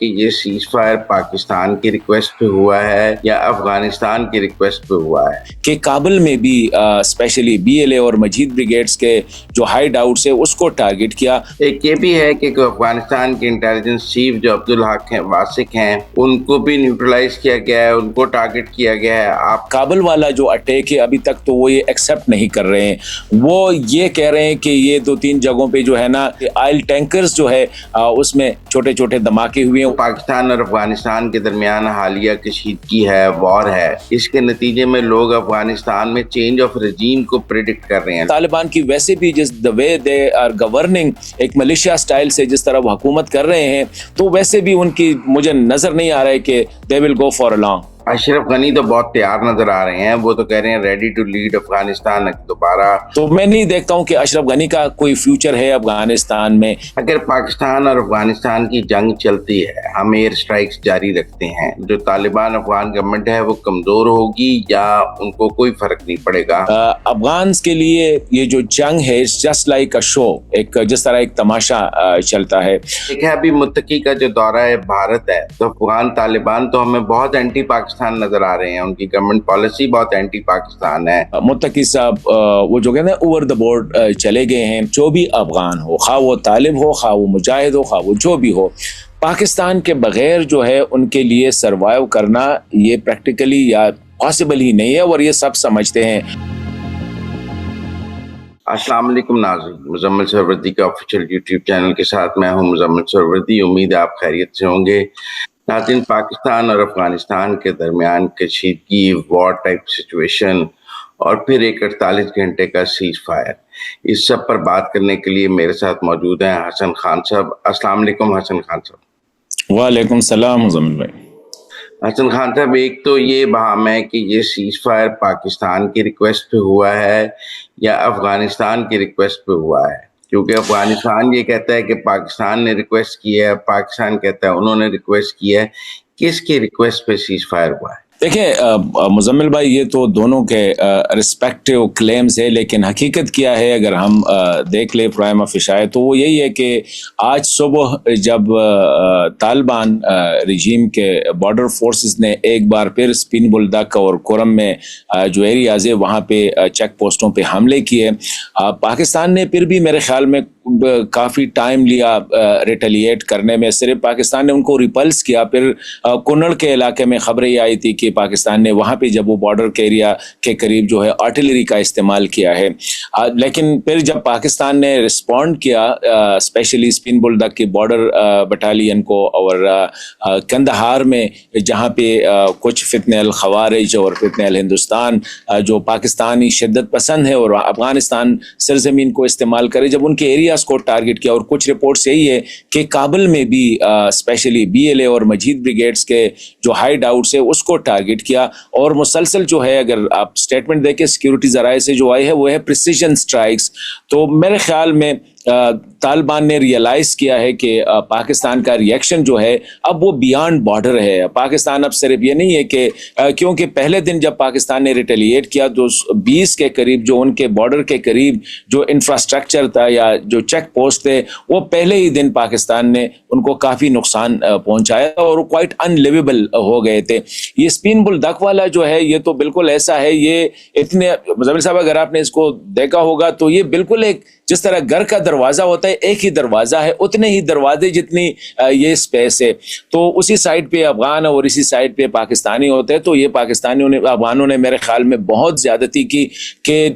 کہ یہ cease fire Pakistan کی ریکویسٹ پہ ہوا ہے یا افغانستان کی ریکویسٹ پہ ہوا ہے؟ کہ کابل میں بھی اسپیشلی بی ایل اے اور مجید بریگیڈز کے جو ہائی ڈاؤٹس ہے اس کو ٹارگٹ کیا۔ ایک یہ بھی ہے کہ افغانستان کے انٹیلیجنس چیف جو عبدالحق ہیں واسق ہیں ان کو بھی نیوٹرلائز کیا گیا ہے، ان کو ٹارگٹ کیا گیا ہے۔ آپ کابل والا جو اٹیک ہے ابھی تک تو وہ یہ ایکسیپٹ نہیں کر رہے ہیں، وہ یہ کہہ رہے ہیں کہ یہ 2-3 جگہوں پہ جو ہے نا آئل ٹینکرز جو ہے اس میں چھوٹے چھوٹے دھماکے ہوئے ہیں۔ پاکستان اور افغانستان کے درمیان حالیہ کشیدگی ہے، وار ہے، اس کے نتیجے میں لوگ افغانستان میں چینج آف رجیم کو پریڈکٹ کر رہے ہیں۔ طالبان کی ویسے بھی جس the way they are governing ایک ملیشیا سٹائل سے جس طرح وہ حکومت کر رہے ہیں، تو ویسے بھی ان کی مجھے نظر نہیں آ رہا ہے کہ they will go for a long۔ Ashraf Ghani تو بہت تیار نظر آ رہے ہیں، وہ تو کہہ رہے ہیں ریڈی ٹو لیڈ افغانستان دوبارہ۔ تو میں نہیں دیکھتا ہوں کہ اشرف غنی کا کوئی فیوچر ہے افغانستان میں۔ اگر پاکستان اور افغانستان کی جنگ چلتی ہے، ہم ایئر سٹرائکس جاری رکھتے ہیں، جو طالبان افغان گورنمنٹ ہے وہ کمزور ہوگی یا ان کو کوئی فرق نہیں پڑے گا؟ افغانز کے لیے یہ جو جنگ ہے جسٹ لائک اے شو، ایک جس طرح ایک تماشا چلتا ہے۔ ایک ہے ابھی متقی کا جو دورہ ہے بھارت ہے، تو افغان طالبان تو ہمیں بہت اینٹی پاکستان نظر آ رہے ہیں، ان کی گورنمنٹ پالیسی بہت اینٹی پاکستان ہے۔ متقی صاحب وہ جو کہتے ہیں اوور دا بورڈ چلے گئے ہیں۔ جو بھی افغان ہو، خواہ وہ طالب ہو، خواہ وہ مجاہد ہو، خواہ وہ جو بھی ہو، پاکستان کے بغیر جو ہے ان کے لیے سروائیو کرنا یہ پریکٹیکلی یا پاسبل ہی نہیں ہے، اور یہ سب سمجھتے ہیں۔ السلام علیکم ناظرین، مزمل سروردی کا آفیشیل یوٹیوب چینل کے ساتھ میں ہوں مزمل سروردی۔ امید ہے آپ خیریت سے ہوں گے۔ ناظرین، پاکستان اور افغانستان کے درمیان کشیدگی، وار ٹائپ سچویشن اور پھر ایک 48 گھنٹے کا سیز فائر، اس سب پر بات کرنے کے لیے میرے ساتھ موجود ہیں حسن خان صاحب۔ السلام علیکم حسن خان صاحب۔ وعلیکم السلام مزمل بھائی۔ حسن خان صاحب، ایک تو یہ بہام ہے کہ یہ سیز فائر پاکستان کی ریکویسٹ پہ ہوا ہے یا افغانستان کی ریکویسٹ پہ ہوا ہے، کیونکہ افغانستان یہ کہتا ہے کہ پاکستان نے ریکویسٹ کی ہے، پاکستان کہتا ہے انہوں نے ریکویسٹ کی ہے۔ کس کی ریکویسٹ پہ سیز فائر ہوا ہے؟ دیکھیں مزمل بھائی، یہ تو دونوں کے رسپیکٹیو کلیمز ہے، لیکن حقیقت کیا ہے اگر ہم دیکھ لیں پرائم آفیشائے تو وہ یہی ہے کہ آج صبح جب طالبان رجیم کے بارڈر فورسز نے ایک بار پھر سپین بلدک اور کورم میں جو ایریاز ہے وہاں پہ چیک پوسٹوں پہ حملے کیے، پاکستان نے پھر بھی میرے خیال میں کافی ٹائم لیا ریٹیلیٹ کرنے میں۔ صرف پاکستان نے ان کو ریپلس کیا، پھر کنڑ کے علاقے میں خبریں یہ آئی تھی کہ پاکستان نے وہاں پہ جب وہ بارڈر کے ایریا کے قریب جو ہے آرٹلری کا استعمال کیا ہے، لیکن پھر جب پاکستان نے رسپونڈ کیا اسپیشلی سپین بلدک کی بارڈر بٹالین کو اور کندہار میں جہاں پہ کچھ فتنہ الخوارج اور فتنہ الہندوستان جو پاکستانی شدت پسند ہے اور افغانستان سرزمین کو استعمال کرے، جب ان کے ایریاز کو ٹارگٹ کیا، اور کچھ رپورٹس یہی ہے کہ کابل میں بھی اسپیشلی بی ایل اے اور مجید بریگیڈز کے جو ہائی ڈاؤٹس ہے اس کو ٹارگٹ کیا، اور مسلسل جو ہے اگر آپ سٹیٹمنٹ دیکھیں سیکیورٹی ذرائع سے جو آئی ہے وہ ہے پریسیجن سٹرائکس۔ تو میرے خیال میں طالبان نے ریئلائز کیا ہے کہ پاکستان کا ری ایکشن جو ہے اب وہ بیانڈ بارڈر ہے۔ پاکستان اب صرف یہ نہیں ہے کہ کیونکہ پہلے دن جب پاکستان نے ریٹیلیٹ کیا تو 20 کے قریب جو ان کے بارڈر کے قریب جو انفراسٹرکچر تھا یا جو چیک پوسٹ تھے وہ پہلے ہی دن پاکستان نے ان کو کافی نقصان پہنچایا اور وہ کوائٹ ان لیویبل ہو گئے تھے۔ یہ سپین بلدک والا جو ہے یہ تو بالکل ایسا ہے، یہ اتنے مزمل صاحب اگر آپ نے اس کو دیکھا ہوگا تو یہ بالکل ایک جس طرح گھر کا دروازہ ہوتا ہے ایک ہی دروازہ ہے، اتنے ہی دروازے جتنی یہ اسپیس ہے، تو اسی سائڈ پہ افغان اور اسی سائڈ پہ پاکستانی ہوتے ہیں۔ تو یہ پاکستانیوں نے افغانوں نے میرے خیال میں بہت زیادتی کی کہ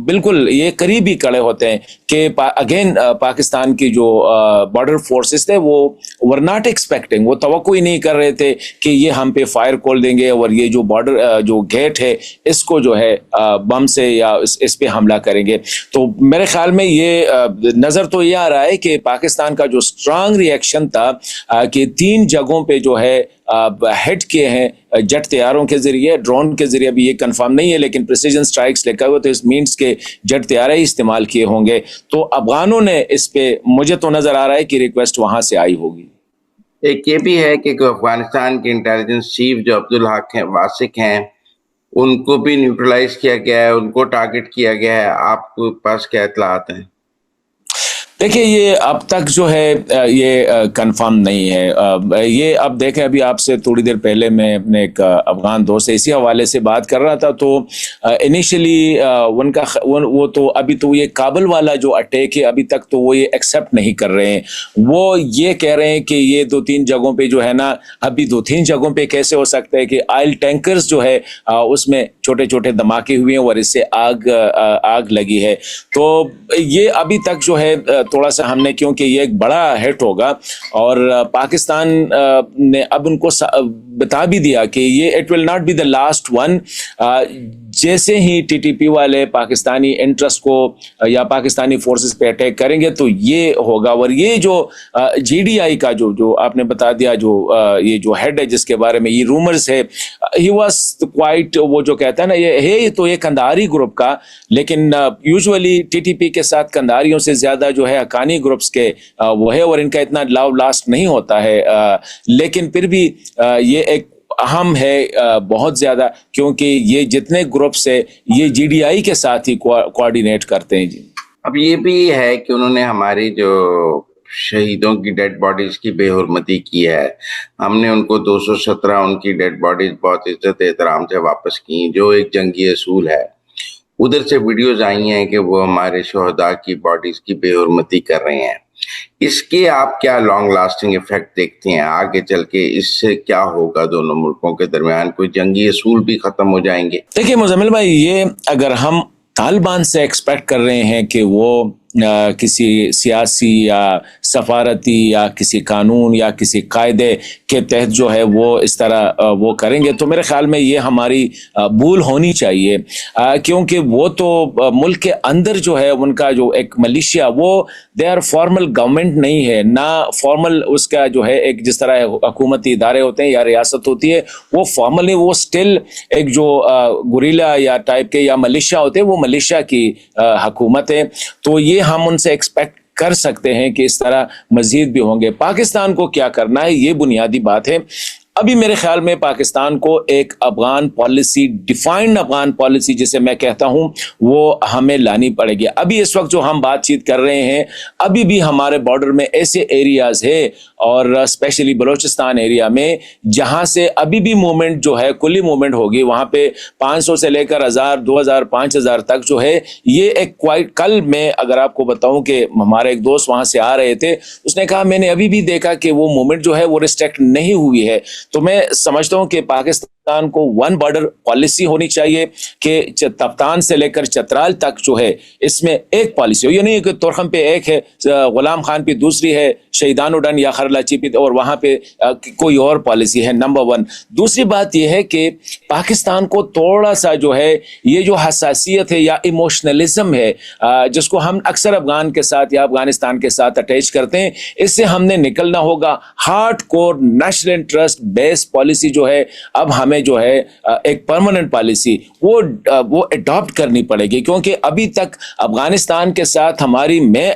بالکل یہ قریب ہی کھڑے ہوتے ہیں کہ اگین پاکستان کی جو بارڈر فورسز تھے وہ ور ناٹ ایکسپیکٹنگ، وہ توقع ہی نہیں کر رہے تھے کہ یہ ہم پہ فائر کھول دیں گے اور یہ جو بارڈر جو گیٹ ہے اس کو جو ہے بم سے یا اس پہ حملہ کریں گے۔ تو میرے خیال میں یہ نظر تو یہ آ رہا ہے کہ پاکستان کا جو سٹرانگ ری ایکشن تھا کہ 3 جگہوں پہ جو ہے ہٹ کیے ہیں جٹ طیاروں کے ذریعے، ڈرون کے ذریعے بھی یہ کنفرم نہیں ہے لیکن پریسیجن سٹرائکس لکھا ہوا تو اس مینس کے جٹ طیارے ہی استعمال کیے ہوں گے۔ تو افغانوں نے اس پہ مجھے تو نظر آ رہا ہے کہ ریکویسٹ وہاں سے آئی ہوگی۔ ایک یہ بھی ہے کہ افغانستان کے انٹیلیجنس چیف جو عبدالحق ہیں واسق ہیں ان کو بھی نیوٹرلائز کیا گیا ہے، ان کو ٹارگٹ کیا گیا ہے۔ آپ کے پاس کیا اطلاعات ہیں؟ دیکھیں یہ اب تک جو ہے یہ کنفرم نہیں ہے. یہ اب دیکھیں ابھی آپ سے تھوڑی دیر پہلے میں اپنے ایک افغان دوست سے اسی حوالے سے بات کر رہا تھا, تو انیشلی ان کا وہ تو ابھی تو یہ کابل والا جو اٹیک ہے ابھی تک تو وہ یہ ایکسیپٹ نہیں کر رہے ہیں. وہ یہ کہہ رہے ہیں کہ یہ 2-3 جگہوں پہ جو ہے نا, ابھی 2-3 جگہوں پہ کیسے ہو سکتا ہے کہ آئل ٹینکرز جو ہے اس میں چھوٹے چھوٹے دھماکے ہوئے ہیں اور اس سے آگ لگی ہے. تو یہ ابھی تک جو ہے تھوڑا سا ہم نے, کیونکہ یہ ایک بڑا ہٹ ہوگا اور پاکستان نے اب ان کو بتا بھی دیا کہ یہ it will not be the last one. جیسے ہی ٹی ٹی پی والے پاکستانی انٹرسٹ کو یا پاکستانی فورسز پہ اٹیک کریں گے تو یہ ہوگا. اور یہ جو جی ڈی آئی کا جو آپ نے بتا دیا, جو یہ جو ہیڈ ہے جس کے بارے میں یہ رومرز ہے, ہی واز کوائٹ, وہ جو کہتا ہے نا یہ ہے تو یہ کندھاری گروپ کا, لیکن یوزولی ٹی ٹی پی کے ساتھ کندھاریوں سے زیادہ جو ہے حقانی گروپس کے وہ ہے, اور ان کا اتنا لاو لاسٹ نہیں ہوتا ہے. لیکن پھر بھی یہ ایک اہم ہے بہت زیادہ, کیونکہ یہ جتنے گروپس ہے یہ جی ڈی آئی کے ساتھ ہی کوآرڈینیٹ کرتے ہیں. جی اب یہ بھی ہے کہ انہوں نے ہماری جو شہیدوں کی ڈیڈ باڈیز کی بے حرمتی کی ہے, ہم نے ان کو 217 ان کی ڈیڈ باڈیز بہت عزت احترام سے واپس کی, جو ایک جنگی اصول ہے. ادھر سے ویڈیوز آئی ہیں کہ وہ ہمارے شہداء کی باڈیز کی بے حرمتی کر رہے ہیں. اس کے آپ کیا لانگ لاسٹنگ ایفیکٹ دیکھتے ہیں آگے چل کے؟ اس سے کیا ہوگا دونوں ملکوں کے درمیان؟ کوئی جنگی اصول بھی ختم ہو جائیں گے؟ دیکھیے مزمل بھائی, یہ اگر ہم طالبان سے ایکسپیکٹ کر رہے ہیں کہ وہ کسی سیاسی یا سفارتی یا کسی قانون یا کسی قاعدے کے تحت جو ہے وہ اس طرح وہ کریں گے, تو میرے خیال میں یہ ہماری بھول ہونی چاہیے. کیونکہ وہ تو ملک کے اندر جو ہے ان کا جو ایک ملیشیا, وہ دے آر فارمل گورنمنٹ نہیں ہے, نہ فارمل اس کا جو ہے ایک جس طرح حکومتی ادارے ہوتے ہیں یا ریاست ہوتی ہے, وہ فارملی وہ سٹل ایک جو گوریلا یا ٹائپ کے یا ملیشیا ہوتے ہیں, وہ ملیشیا کی حکومت ہے. تو یہ ہم ان سے ایکسپیکٹ کر سکتے ہیں کہ اس طرح مزید بھی ہوں گے. پاکستان کو کیا کرنا ہے یہ بنیادی بات ہے. ابھی میرے خیال میں پاکستان کو ایک Afghan policy, defined Afghan policy جسے میں کہتا ہوں, وہ ہمیں لانی پڑے گی. ابھی اس وقت جو ہم بات چیت کر رہے ہیں, ابھی بھی ہمارے بارڈر میں ایسے ایریاز ہے اور اسپیشلی بلوچستان ایریا میں جہاں سے ابھی بھی موومنٹ جو ہے کلی موومنٹ ہوگی. وہاں پہ 500 سے لے کر 1000 2000 5000 تک جو ہے یہ ایک کوائٹ. کل میں اگر آپ کو بتاؤں کہ ہمارے ایک دوست وہاں سے آ رہے تھے, اس نے کہا میں نے ابھی بھی دیکھا کہ وہ موومنٹ جو ہے وہ ریسٹرکٹ نہیں ہوئی ہے. تو میں سمجھتا ہوں کہ پاکستان کو ون بارڈر پالیسی ہونی چاہیے کہ تفتان سے لے کر چترال تک جو ہے اس میں ایک پالیسی ہو. یہ نہیں ہے کہ تورخم پہ ایک ہے, غلام خان پہ دوسری ہے, شہیدان اڈن یا خرلاچی پہ اور وہاں پہ کوئی اور پالیسی ہے. نمبر 1. دوسری بات یہ ہے کہ پاکستان کو تھوڑا سا جو ہے یہ جو حساسیت ہے یا ایموشنلزم ہے جس کو ہم اکثر افغان کے ساتھ یا افغانستان کے ساتھ اٹیچ کرتے ہیں, اس سے ہم نے نکلنا ہوگا. ہارڈ کور نیشنل انٹرسٹ بیس پالیسی جو ہے اب ہمیں جو ہے ایک پرماننٹ پالیسی وہ اڈاپٹ کرنی پڑے گی. کیونکہ ابھی تک افغانستان کے ساتھ ہماری میں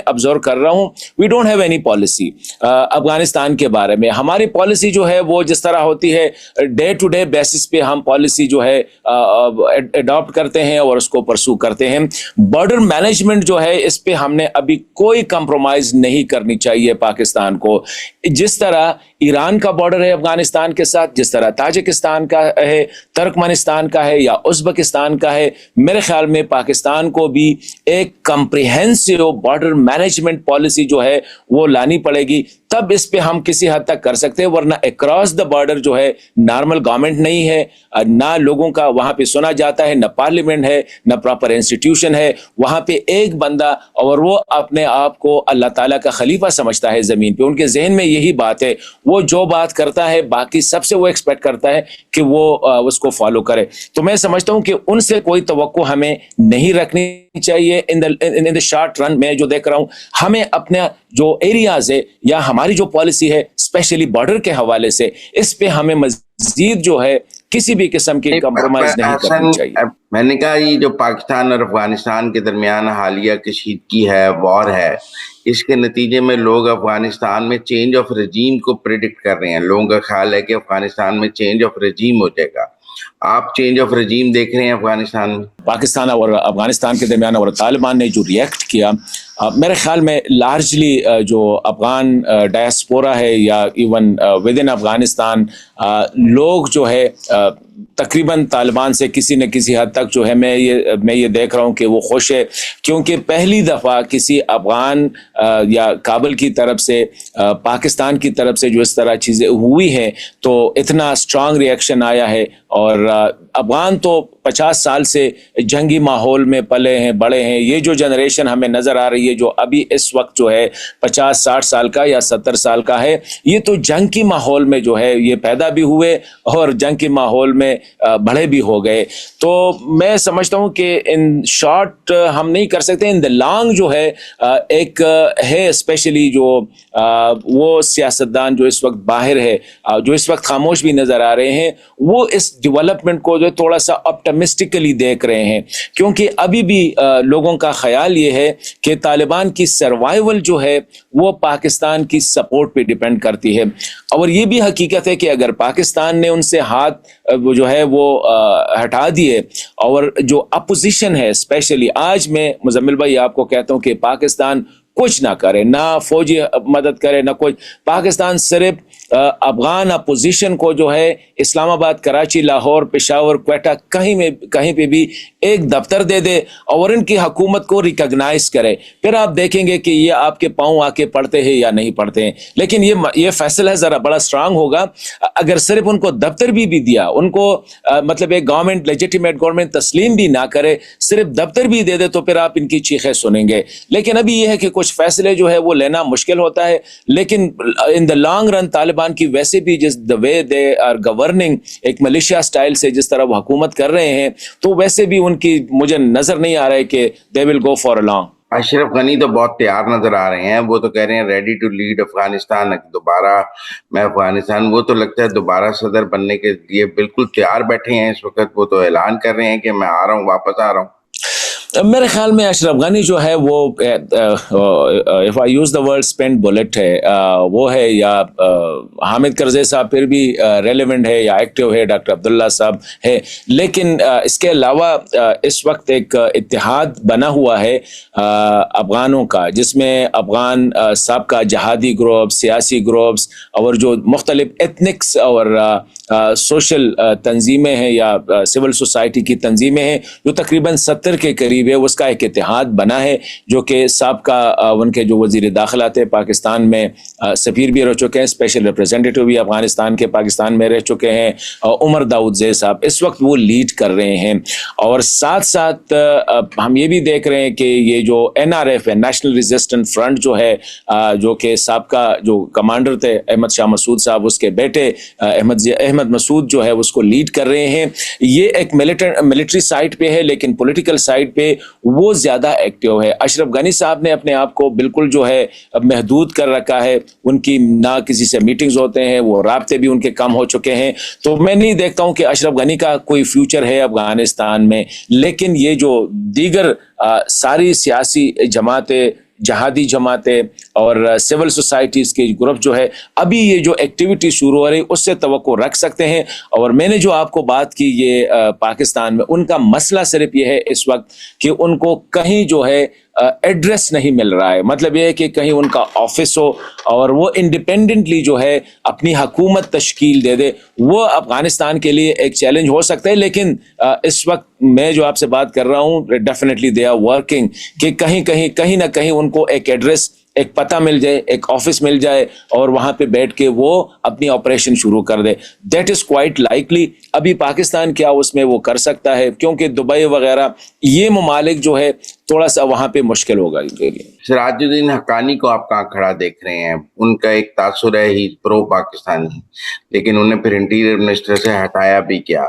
ابزرو کر رہا ہوں, we don't have any policy Afghanistan کے بارے میں. ہماری پالیسی جو ہے وہ جس طرح ہوتی ہے ڈے ٹو ڈے بیسس پہ ہم پالیسی جو ہے اڈاپٹ کرتے ہیں اور اس کو پرسو کرتے ہیں. بارڈر مینجمنٹ جو ہے اس پہ ہم نے ابھی کوئی کمپرومائز نہیں کرنی چاہیے پاکستان کو. جس طرح ایران کا بارڈر ہے افغانستان کے ساتھ, جس طرح تاجکستان کا ہے, ترکمانستان کا ہے یا ازبکستان کا ہے, میرے خیال میں پاکستان کو بھی ایک کمپریہنسو بارڈر مینجمنٹ پالیسی جو ہے وہ لانی پڑے گی. تب اس پہ ہم کسی حد تک کر سکتے ہیں, ورنہ اکراس دا بارڈر جو ہے نارمل گورنمنٹ نہیں ہے, نہ لوگوں کا وہاں پہ سنا جاتا ہے, نہ پارلیمنٹ ہے, نہ پراپر انسٹیٹیوشن ہے. وہاں پہ ایک بندہ اور وہ اپنے آپ کو اللہ تعالیٰ کا خلیفہ سمجھتا ہے زمین پہ. ان کے ذہن میں یہی بات ہے, وہ جو بات کرتا ہے باقی سب سے وہ ایکسپیکٹ کرتا ہے کہ وہ اس کو فالو کرے. تو میں سمجھتا ہوں کہ ان سے کوئی توقع ہمیں نہیں رکھنی چاہیے ان دا شارٹ رن. میں جو دیکھ رہا ہوں ہمیں اپنا جو ایریاز ہے یا ہماری جو پالیسی ہے اسپیشلی بارڈر کے حوالے سے, اس پہ ہمیں مزید جو ہے کسی بھی قسم کی کمپرومائز نہیں کرنی چاہیے. میں نے کہا یہ جو پاکستان اور افغانستان کے درمیان حالیہ کشیدگی ہے, وار ہے, اس کے نتیجے میں لوگ افغانستان میں چینج آف رجیم کو پریڈکٹ کر رہے ہیں. لوگوں کا خیال ہے کہ افغانستان میں چینج آف رجیم ہو جائے گا. آپ چینج آف رجیم دیکھ رہے ہیں افغانستان میں؟ پاکستان اور افغانستان کے درمیان اور طالبان نے جو ریئیکٹ کیا میرے خیال میں لارجلی جو افغان ڈائسپورا ہے یا ایون ود ان افغانستان لوگ جو ہے تقریباً طالبان سے کسی نہ کسی حد تک جو ہے میں یہ دیکھ رہا ہوں کہ وہ خوش ہے، کیونکہ پہلی دفعہ کسی افغان یا کابل کی طرف سے پاکستان کی طرف سے جو اس طرح چیزیں ہوئی ہیں تو اتنا اسٹرانگ ریئیکشن آیا ہے. اور افغان تو 50 سال سے جنگی ماحول میں پلے ہیں بڑے ہیں. یہ جو جنریشن ہمیں نظر آ رہی ہے جو ابھی اس وقت جو ہے 50-60 سال کا یا 70 سال کا ہے، یہ تو جنگ کی ماحول میں جو ہے یہ پیدا بھی ہوئے اور جنگ کے ماحول میں بڑے بھی ہو گئے. تو میں سمجھتا ہوں کہ ان شارٹ ہم نہیں کر سکتے، ان دا لانگ جو ہے ایک ہے اسپیشلی جو وہ سیاستدان جو اس وقت باہر ہے، جو اس وقت خاموش بھی نظر آ رہے ہیں، وہ اس ڈیولپمنٹ کو جو تھوڑا سا اپٹمسٹکلی دیکھ رہے ہیں، کیونکہ ابھی بھی لوگوں کا خیال یہ ہے کہ طالبان کی سروائیول جو ہے وہ پاکستان کی سپورٹ پہ ڈیپینڈ کرتی ہے. اور یہ بھی حقیقت ہے کہ اگر پاکستان نے ان سے ہاتھ جو ہے وہ ہٹا دیے اور جو اپوزیشن ہے اسپیشلی آج میں مزمل بھائی آپ کو کہتا ہوں کہ پاکستان کچھ نہ کرے، نہ فوجی مدد کرے نہ کچھ، پاکستان صرف افغان اپوزیشن کو جو ہے اسلام آباد، کراچی، لاہور، پشاور، کوئٹہ کہیں پہ بھی ایک دفتر دے دے اور ان کی حکومت کو ریکگنائز کرے، پھر آپ دیکھیں گے کہ یہ آپ کے پاؤں آ کے پڑتے ہیں یا نہیں پڑتے ہیں. لیکن یہ فیصلہ ذرا بڑا اسٹرانگ ہوگا اگر صرف ان کو دفتر بھی دیا، ان کو مطلب ایک گورنمنٹ لیجیٹیمیٹ گورنمنٹ تسلیم بھی نہ کرے، صرف دفتر بھی دے دے تو پھر آپ ان کی چیخیں سنیں گے. لیکن ابھی یہ ہے کہ کچھ فیصلے جو ہے وہ لینا مشکل ہوتا ہے، لیکن ان دا لانگ رن طالبان کی ویسے بھی جس دا وے دے آر گورننگ ایک ملیشیا سٹائل سے جس طرح وہ حکومت کر رہے ہیں، تو ویسے بھی ان کی مجھے نظر نہیں آ رہا ہے کہ دے ول go for a long. Ashraf Ghani تو بہت تیار نظر آ رہے ہیں، وہ تو کہہ رہے ہیں ریڈی ٹو لیڈ افغانستان، دوبارہ میں افغانستان، وہ تو لگتا ہے دوبارہ صدر بننے کے لیے بالکل تیار بیٹھے ہیں اس وقت. وہ تو اعلان کر رہے ہیں کہ میں آ رہا ہوں، واپس آ رہا ہوں. میرے خیال میں اشرف غنی جو ہے وہ if I use the word spent bullet ہے، وہ ہے، یا حامد کرزئی صاحب پھر بھی ریلیونٹ ہے یا ایکٹیو ہے، ڈاکٹر عبداللہ صاحب ہے. لیکن اس کے علاوہ اس وقت ایک اتحاد بنا ہوا ہے افغانوں کا، جس میں افغان سابقہ جہادی گروپ، سیاسی گروپس اور جو مختلف ایتھنکس اور سوشل تنظیمیں ہیں یا سول سوسائٹی کی تنظیمیں ہیں جو تقریباً 70 کے قریب ہے. اس کا ایک اتحاد بنا ہے جو کہ سابقہ ان کے جو وزیر داخلہ تھے پاکستان میں، سفیر بھی رہ چکے ہیں، اسپیشل ریپریزنٹیٹیو بھی افغانستان کے پاکستان میں رہ چکے ہیں، عمر داؤد زئی صاحب اس وقت وہ لیڈ کر رہے ہیں. اور ساتھ ساتھ ہم یہ بھی دیکھ رہے ہیں کہ یہ جو NRF ہے، نیشنل ریزسٹنٹ فرنٹ جو ہے، جو کہ سابقہ جو کمانڈر تھے احمد شاہ مسعود صاحب، اس کے بیٹے احمد مسعود جو ہے اس کو لیڈ کر رہے ہیں. یہ ایک ملٹری سائٹ پہ ہے لیکن پولیٹیکل سائٹ پہ وہ زیادہ ایکٹیو ہے. اشرف غنی صاحب نے اپنے آپ کو بالکل جو ہے محدود کر رکھا ہے، ان کی نہ کسی سے میٹنگز ہوتے ہیں، وہ رابطے بھی ان کے کم ہو چکے ہیں. تو میں نہیں دیکھتا ہوں کہ اشرف غنی کا کوئی فیوچر ہے افغانستان میں. لیکن یہ جو دیگر ساری سیاسی جماعتیں، جہادی جماعتیں اور سول سوسائٹیز کے گروپ جو ہے ابھی یہ جو ایکٹیویٹی شروع ہو رہی اس سے توقع رکھ سکتے ہیں. اور میں نے جو آپ کو بات کی یہ پاکستان میں ان کا مسئلہ صرف یہ ہے اس وقت کہ ان کو کہیں جو ہے ایڈریس نہیں مل رہا ہے. مطلب یہ ہے کہ کہیں ان کا آفس ہو اور وہ انڈیپینڈنٹلی جو ہے اپنی حکومت تشکیل دے دے. وہ افغانستان کے لیے ایک چیلنج ہو سکتا ہے، لیکن اس وقت میں جو آپ سے بات کر رہا ہوں ڈیفینیٹلی دے آر ورکنگ کہ کہیں نہ کہیں ان کو ایک ایڈریس، ایک پتہ مل جائے، ایک آفس مل جائے اور وہاں پہ بیٹھ کے وہ اپنی آپریشن شروع کر دے. That is quite likely. ابھی پاکستان کیا اس میں وہ کر سکتا ہے، کیونکہ دبئی وغیرہ یہ ممالک جو ہے تھوڑا سا وہاں پہ مشکل ہوگا ان کے لیے. سراج الدین حقانی کو آپ کہاں کھڑا دیکھ رہے ہیں؟ ان کا ایک تاثر ہے ہی پرو پاکستانی، لیکن انہیں پھر انٹیریئر منسٹر سے ہٹایا بھی کیا،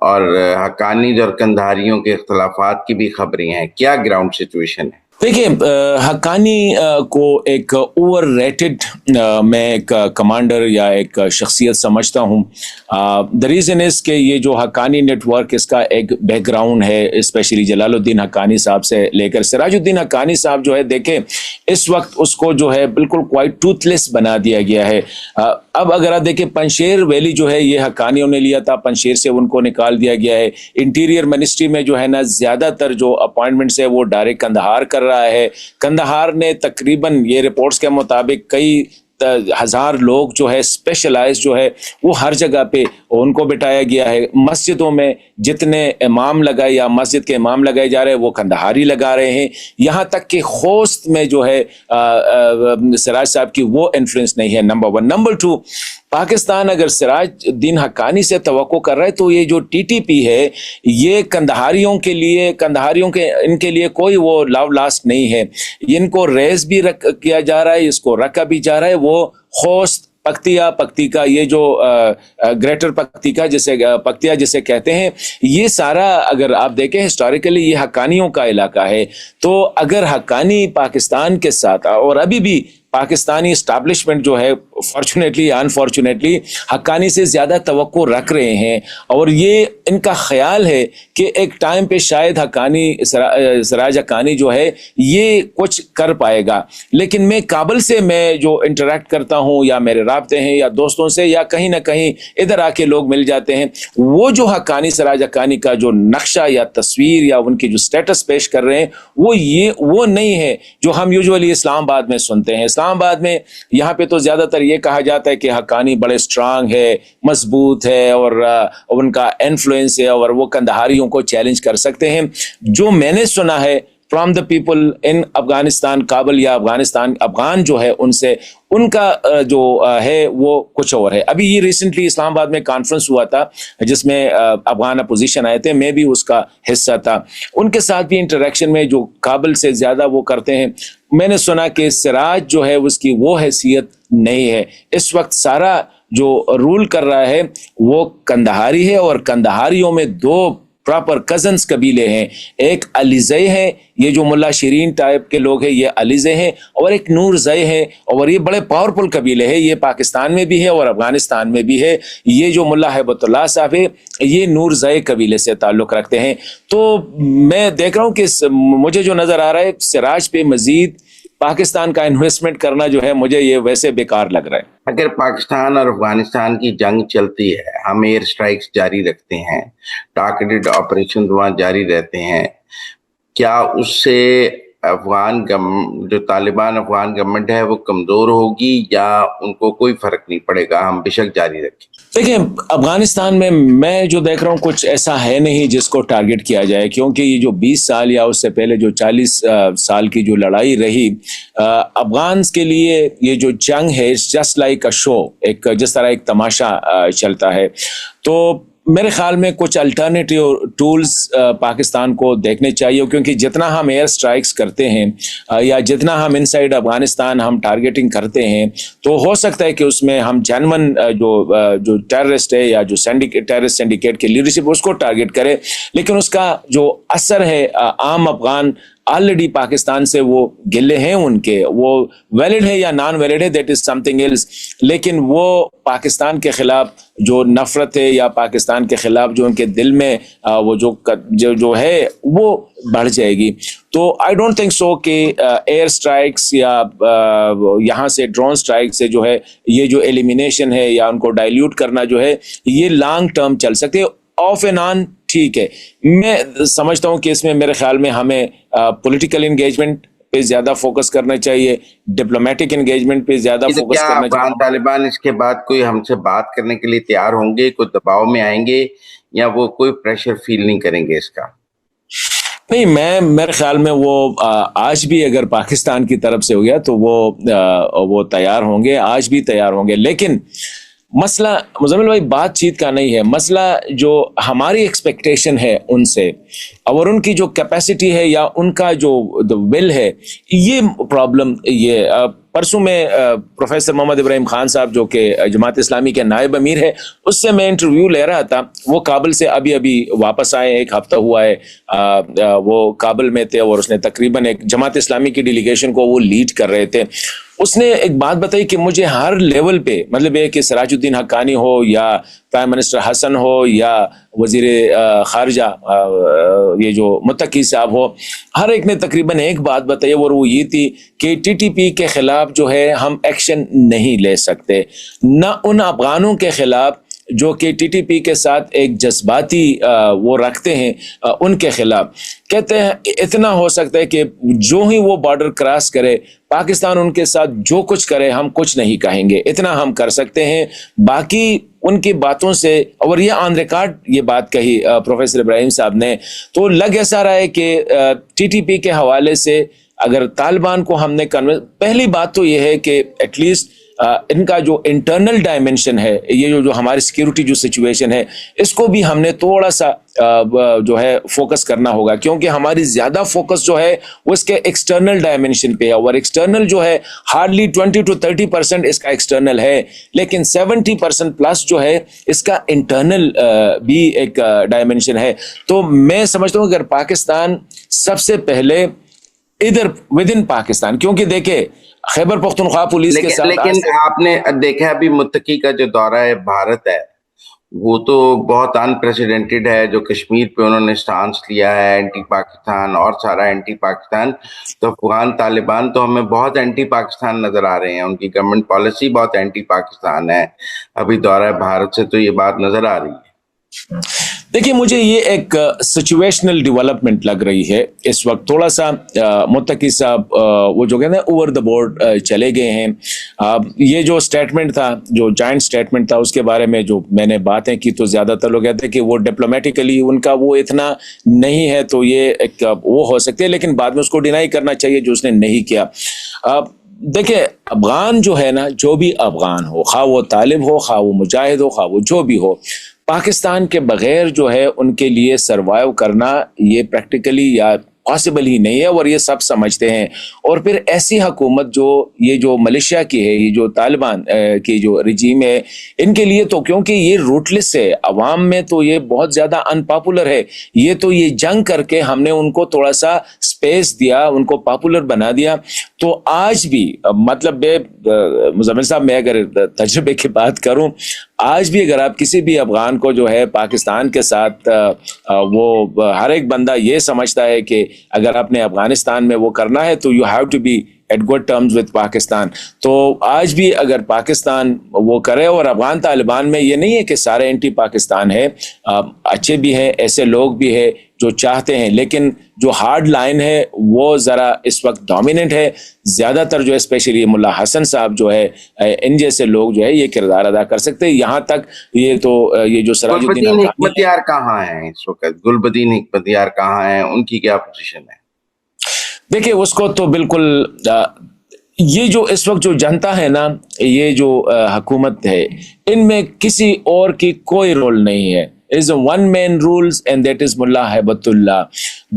اور حقانی اور کندھاریوں کے اختلافات کی بھی خبریں ہیں. کیا گراؤنڈ سچویشن ہے؟ دیکھیے، حقانی کو ایک اوور ریٹڈ میں ایک کمانڈر یا ایک شخصیت سمجھتا ہوں. دا ریزن از کہ یہ جو حقانی نیٹ ورک، اس کا ایک بیک گراؤنڈ ہے، اسپیشلی جلال الدین حقانی صاحب سے لے کر سراج الدین حقانی صاحب جو ہے، دیکھیں اس وقت اس کو جو ہے بالکل کوائٹ ٹوتھ لیس بنا دیا گیا ہے. اب اگر آپ دیکھیں پنشیر ویلی جو ہے یہ حقانیوں نے لیا تھا، پنشیر سے ان کو نکال دیا گیا ہے. انٹیریئر منسٹری میں جو ہے نا زیادہ تر جو اپوائنٹمنٹس ہے وہ ڈائریکٹ کندہار کر رہا ہے. کندہار نے تقریباً یہ رپورٹس کے مطابق کئی ہزار لوگ جو ہے اسپیشلائز جو ہے وہ ہر جگہ پہ ان کو بٹھایا گیا ہے. مسجدوں میں جتنے امام لگائے یا مسجد کے امام لگائے جا رہے ہیں وہ کندہاری لگا رہے ہیں. یہاں تک کہ خوست میں جو ہے سراج صاحب کی وہ انفلوئنس نہیں ہے. نمبر 1. نمبر 2, پاکستان اگر سراج الدین حقانی سے توقع کر رہا ہے تو یہ جو ٹی ٹی پی ہے یہ کندہاریوں کے ان کے لیے کوئی وہ لو لاسٹ نہیں ہے. ان کو ریز بھی کیا جا رہا ہے, اس کو رکھا بھی جا رہا ہے. وہ خوست, پکتیکا, یہ جو گریٹر پکتیکا جسے کہتے ہیں, یہ سارا اگر آپ دیکھیں ہسٹوریکلی یہ حقانیوں کا علاقہ ہے. تو اگر حقانی پاکستان کے ساتھ, اور ابھی بھی پاکستانی اسٹیبلشمنٹ جو ہے فارچونیٹلی یا انفارچونیٹلی حقانی سے زیادہ توقع رکھ رہے ہیں, اور یہ ان کا خیال ہے کہ ایک ٹائم پہ شاید سراج حقانی جو ہے یہ کچھ کر پائے گا. لیکن میں کابل سے میں جو انٹریکٹ کرتا ہوں یا میرے رابطے ہیں یا دوستوں سے یا کہیں نہ کہیں ادھر آ کے لوگ مل جاتے ہیں, وہ جو سراج حقانی کا جو نقشہ یا تصویر یا ان کی جو سٹیٹس پیش کر رہے ہیں وہ نہیں ہے جو ہم یوزولی اسلام آباد میں سنتے ہیں. اسلام آباد میں یہاں پہ تو زیادہ تر یہ کہا جاتا ہے کہ حقانی بڑے اسٹرانگ ہے, مضبوط ہے, اور ان کا انفلوئنس ہے اور وہ کندہاریوں کو چیلنج کر سکتے ہیں. جو میں نے سنا ہے from the people in Afghanistan, Kabul یا افغان جو ہے ان سے, ان کا جو ہے وہ کچھ اور ہے. ابھی یہ ریسنٹلی اسلام آباد میں کانفرنس ہوا تھا جس میں افغان اپوزیشن آئے تھے, میں بھی اس کا حصہ تھا. ان کے ساتھ بھی انٹریکشن میں جو کابل سے زیادہ وہ کرتے ہیں, میں نے سنا کہ سراج جو ہے اس کی وہ حیثیت نہیں ہے. اس وقت سارا جو رول کر رہا ہے وہ کندہاری ہے, اور کندہاریوں میں 2 پراپر کزنز قبیلے ہیں. ایک علیزئی ہے, یہ جو ملا شیرین ٹائپ کے لوگ ہیں یہ علیزئی ہیں, اور ایک نور زئی ہے, اور یہ بڑے پاورفل قبیلے ہیں. یہ پاکستان میں بھی ہے اور افغانستان میں بھی ہے. یہ جو ملا ہیبت اللہ صاحب ہے یہ نور زئی قبیلے سے تعلق رکھتے ہیں. تو میں دیکھ رہا ہوں کہ مجھے جو نظر آ رہا ہے سراج پہ مزید پاکستان کا انویسٹمنٹ کرنا جو ہے مجھے یہ ویسے بیکار لگ رہا ہے. اگر پاکستان اور افغانستان کی جنگ چلتی ہے, ہم ایئر سٹرائکس جاری رکھتے ہیں, ٹارگیٹڈ آپریشن وہاں جاری رہتے ہیں, کیا اس سے جو طالبان افغان گورنمنٹ ہے وہ کمزور ہوگی یا ان کو کوئی فرق نہیں پڑے گا, ہم بے شک جاری رکھیں؟ دیکھیں افغانستان میں جو دیکھ رہا ہوں کچھ ایسا ہے نہیں جس کو ٹارگٹ کیا جائے, کیونکہ یہ جو 20 سال یا اس سے پہلے جو 40 سال کی جو لڑائی رہی افغانز کے لیے, یہ جو جنگ ہے جسٹ لائک اے شو, جس طرح ایک تماشا چلتا ہے. تو میرے خیال میں کچھ الٹرنیٹیو ٹولز پاکستان کو دیکھنے چاہیے, کیونکہ جتنا ہم ایئر سٹرائکس کرتے ہیں یا جتنا ہم انسائیڈ افغانستان ہم ٹارگیٹنگ کرتے ہیں, تو ہو سکتا ہے کہ اس میں ہم جینون جو ٹیررسٹ ہے یا جو ٹیررسٹ سینڈیکیٹ کی لیڈرشپ اس کو ٹارگیٹ کرے, لیکن اس کا جو اثر ہے عام افغان آلریڈی پاکستان سے وہ گلے ہیں ان کے, وہ ویلڈ ہے یا نان ویلڈ ہے that is something else, لیکن وہ پاکستان کے خلاف جو نفرت ہے یا پاکستان کے خلاف جو ان کے دل میں وہ جو ہے وہ بڑھ جائے گی. تو آئی ڈونٹ تھنک سو کہ ایئر سٹرائکس یا یہاں سے ڈرون سٹرائک سے جو ہے یہ جو ایلیمینیشن ہے یا ان کو ڈائلیوٹ کرنا جو ہے یہ لانگ ٹرم چل سکتے ہے. آف اینڈ آن ٹھیک ہے, میں سمجھتا ہوں کہ اس میں میرے خیال میں ہمیں پولیٹیکل انگیجمنٹ پہ زیادہ فوکس کرنا چاہیے, ڈپلومیٹک انگیجمنٹ پہ زیادہ فوکس کرنا چاہیے. افغان طالبان اس کے بعد کوئی ہم سے بات کرنے کے لیے تیار ہوں گے, کوئی دباؤ میں آئیں گے, یا وہ کوئی پریشر فیل نہیں کریں گے اس کا؟ نہیں, میرے خیال میں وہ آج بھی اگر پاکستان کی طرف سے ہو گیا تو وہ تیار ہوں گے, آج بھی تیار ہوں گے. لیکن مسئلہ مزمل بھائی بات چیت کا نہیں ہے, مسئلہ جو ہماری ایکسپیکٹیشن ہے ان سے اور ان کی جو کیپیسٹی ہے یا ان کا جو ول ہے, یہ پرابلم. یہ پرسوں میں پروفیسر محمد ابراہیم خان صاحب جو کہ جماعت اسلامی کے نائب امیر ہے, اس سے میں انٹرویو لے رہا تھا. وہ کابل سے ابھی واپس آئے, 1 ہفتہ ہوا ہے وہ کابل میں تھے, اور اس نے تقریباً ایک جماعت اسلامی کی ڈیلیگیشن کو وہ لیڈ کر رہے تھے. اس نے ایک بات بتائی کہ مجھے ہر لیول پہ, مطلب یہ کہ سراج الدین حقانی ہو یا پرائم منسٹر حسن ہو یا وزیر خارجہ یہ جو متقی صاحب ہو, ہر ایک نے تقریباً ایک بات بتائی, اور وہ یہ تھی کہ ٹی ٹی پی کے خلاف جو ہے ہم ایکشن نہیں لے سکتے, نہ ان افغانوں کے خلاف جو کہ ٹی ٹی پی کے ساتھ ایک جذباتی وہ رکھتے ہیں ان کے خلاف. کہتے ہیں اتنا ہو سکتا ہے کہ جو ہی وہ بارڈر کراس کرے پاکستان ان کے ساتھ جو کچھ کرے ہم کچھ نہیں کہیں گے, اتنا ہم کر سکتے ہیں. باقی ان کی باتوں سے, اور یہ آن ریکارڈ یہ بات کہی پروفیسر ابراہیم صاحب نے, تو لگ ایسا رہا ہے کہ ٹی ٹی پی کے حوالے سے اگر طالبان کو ہم نے پہلی بات تو یہ ہے کہ ایٹ لیسٹ ان کا جو انٹرنل ڈائمنشن ہے, یہ جو ہماری سیکیورٹی جو سچویشن ہے, اس کو بھی ہم نے تھوڑا سا جو ہے فوکس کرنا ہوگا, کیونکہ ہماری زیادہ فوکس جو ہے وہ اس کے ایکسٹرنل ڈائمنشن پہ ہے, اور ایکسٹرنل جو ہے ہارڈلی 20 to 30% اس کا ایکسٹرنل ہے, لیکن 70% پلس جو ہے اس کا انٹرنل بھی ایک ڈائمنشن ہے. تو میں سمجھتا ہوں اگر پاکستان سب سے پہلے ادھر ود ان پاکستان, کیونکہ دیکھیں خیبر پختونخوا پولیس کے ساتھ, لیکن آپ نے دیکھا ابھی متقی کا جو دورہ ہے بھارت ہے وہ تو بہت انپریسیڈنٹڈ ہے, جو کشمیر پہ انہوں نے سٹانس لیا ہے اینٹی پاکستان اور سارا اینٹی پاکستان. تو افغان طالبان تو ہمیں بہت اینٹی پاکستان نظر آ رہے ہیں, ان کی گورنمنٹ پالیسی بہت اینٹی پاکستان ہے. ابھی دورہ بھارت سے تو یہ بات نظر آ رہی ہے. دیکھیے مجھے یہ ایک سچویشنل ڈیولپمنٹ لگ رہی ہے اس وقت. تھوڑا سا متقی صاحب وہ جو کہتے ہیں اوور دا بورڈ چلے گئے ہیں. یہ جو سٹیٹمنٹ تھا, جو جوائنٹ سٹیٹمنٹ تھا, اس کے بارے میں جو میں نے باتیں کی تو زیادہ تر لوگ کہتے ہیں کہ وہ ڈپلومیٹیکلی ان کا وہ اتنا نہیں ہے, تو یہ ایک وہ ہو سکتے ہیں, لیکن بعد میں اس کو ڈینائی کرنا چاہیے جو اس نے نہیں کیا. دیکھیں افغان جو ہے نا, جو بھی افغان ہو, خواہ وہ طالب ہو, خواہ وہ مجاہد ہو, خواہ وہ جو بھی ہو, پاکستان کے بغیر جو ہے ان کے لیے سروائیو کرنا یہ پریکٹیکلی یا پاسبل ہی نہیں ہے, اور یہ سب سمجھتے ہیں. اور پھر ایسی حکومت جو یہ جو ملیشیا کی ہے, یہ جو طالبان کی جو رجیم ہے, ان کے لیے تو کیونکہ یہ روٹلیس ہے عوام میں, تو یہ بہت زیادہ ان پاپولر ہے. یہ تو یہ جنگ کر کے ہم نے ان کو تھوڑا سا سپیس دیا, ان کو پاپولر بنا دیا. تو آج بھی مطلب مزمل صاحب میں اگر تجربے کی بات کروں, آج بھی اگر آپ کسی بھی افغان کو جو ہے پاکستان کے ساتھ وہ ہر ایک بندہ یہ سمجھتا ہے کہ اگر آپ نے افغانستان میں وہ کرنا ہے تو you have to be at good terms with Pakistan. تو آج بھی اگر پاکستان وہ کرے, اور افغان طالبان میں یہ نہیں ہے کہ سارے اینٹی پاکستان ہے, اچھے بھی ہیں, ایسے لوگ بھی ہیں جو چاہتے ہیں, لیکن جو ہارڈ لائن ہے وہ ذرا اس وقت ڈومیننٹ ہے. زیادہ تر جو اسپیشلی ملا حسن صاحب جو ہے, ان جیسے لوگ جو ہے یہ کردار ادا کر سکتے ہیں. یہاں تک یہ تو یہ جو سراج الدین حکمتیار کہاں ہیں اس وقت, گلبدین حکمتیار کہاں ہیں, ان کی کیا پوزیشن ہے؟ دیکھیں اس کو تو بالکل یہ جو اس وقت جو جنتا ہے نا, یہ جو حکومت ہے, ان میں کسی اور کی کوئی رول نہیں ہے. is a one man rules and that is ملا ہیبت اللہ.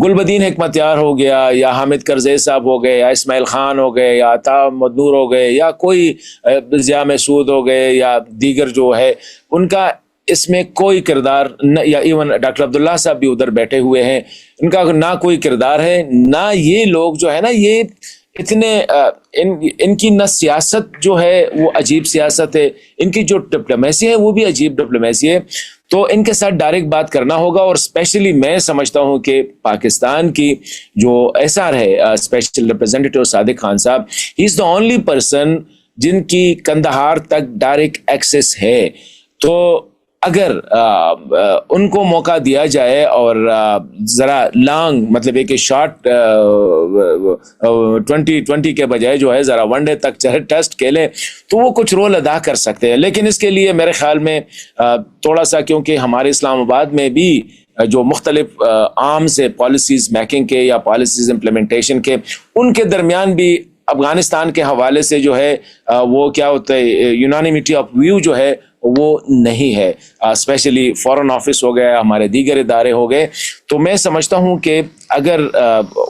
گلبدین حکمتیار ہو گیا, یا حامد کرزئی صاحب ہو گئے, یا اسماعیل خان ہو گئے, یا عطا مدنور ہو گئے, یا کوئی ضیاء مسعود ہو گئے, یا دیگر جو ہے, ان کا اس میں کوئی کردار, یا ایون ڈاکٹر عبداللہ صاحب بھی ادھر بیٹھے ہوئے ہیں, ان کا نہ کوئی کردار ہے, نہ یہ لوگ جو ہے نا, یہ اتنے ان کی نہ سیاست جو ہے وہ عجیب سیاست ہے, ان کی جو ڈپلومیسی ہے وہ بھی عجیب ڈپلومیسی ہے. تو ان کے ساتھ ڈائریکٹ بات کرنا ہوگا. اور اسپیشلی میں سمجھتا ہوں کہ پاکستان کی جو ایس آر ہے, اسپیشل ریپرزینٹیٹیو صادق خان صاحب, ہی از دا اونلی پرسن جن کی کندہار تک ڈائریکٹ ایکسس ہے. تو اگر ان کو موقع دیا جائے اور ذرا لانگ مطلب ایک شارٹ 2020 کے بجائے جو ہے ذرا ون ڈے تک ٹیسٹ کھیلے, تو وہ کچھ رول ادا کر سکتے ہیں. لیکن اس کے لیے میرے خیال میں تھوڑا سا, کیونکہ ہمارے اسلام آباد میں بھی جو مختلف عام سے پالیسیز میکنگ کے یا پالیسیز امپلیمنٹیشن کے, ان کے درمیان بھی افغانستان کے حوالے سے جو ہے وہ کیا ہوتا ہے, یونانیمیٹی آف ویو جو ہے وہ نہیں ہے. اسپیشلی فورن آفس ہو گیا, ہمارے دیگر ادارے ہو گئے. تو میں سمجھتا ہوں کہ اگر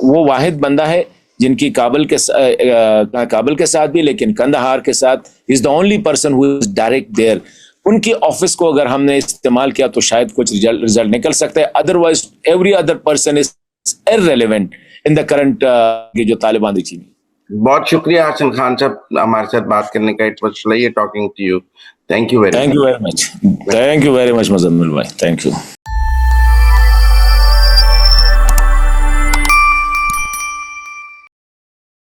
وہ واحد بندہ ہے جن کی کابل کے ساتھ بھی, لیکن کندہار کے ساتھ, is the only person who is direct there. ان کی آفس کو اگر ہم نے استعمال کیا تو شاید کچھ رزلٹ نکل سکتا ہے. Otherwise every other person is irrelevant in the current جو طالبان رجیم. بہت شکریہ حسن خان صاحب ہمارے ساتھ بات کرنے کا. It was pleasure talking to you. Thank you very much. Thank you very much Muzammil بھائی, تھینک یو.